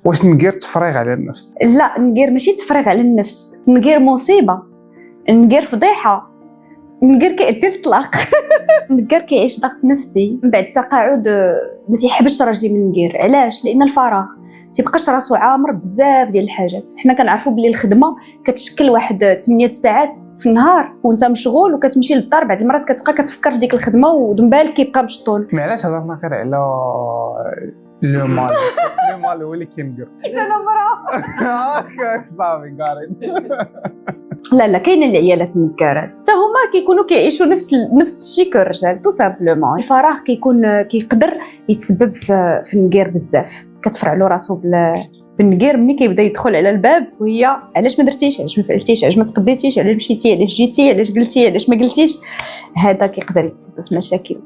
واش نقير تفريغ على النفس؟ لا، نقير ماشي تفريغ على النفس، نقير مصيبه، نقير فضيحه، نقير كيأدي الطلاق. نقير كيعيش ضغط نفسي من بعد التقاعد. ما تيحبش راجلي من نقير. علاش؟ لان الفراغ تيبقاش راسو عامر بزاف ديال الحاجات. حنا كنعرفوا بلي الخدمه كتشكل واحد 8 ساعات في النهار وانت مشغول وكتمشي للدار، بعض المرات كتبقى كتفكر في ديك الخدمه ودم بالك كيبقى مشطول. مي علاش هضرنا غير على لو مال هو اللي كينقر؟ انا مراه. هاكا صافي قاري. لا كاينه العيالات النكارات حتى هما كيكونوا كيعيشوا نفس الشيء كالرجال تو سامبلومون. الفراغ كيقدر يتسبب في النقير بزاف. كتفرع له راسو بالنقير ملي كيبدا يدخل على الباب وهي علاش ما درتيش، علاش ما فعلتيش، علاش ما تقضيتيش، علاش مشيتي، علاش جيتي، علاش قلتي، علاش ما قلتيش. هذا كيقدر يتسبب في مشاكل.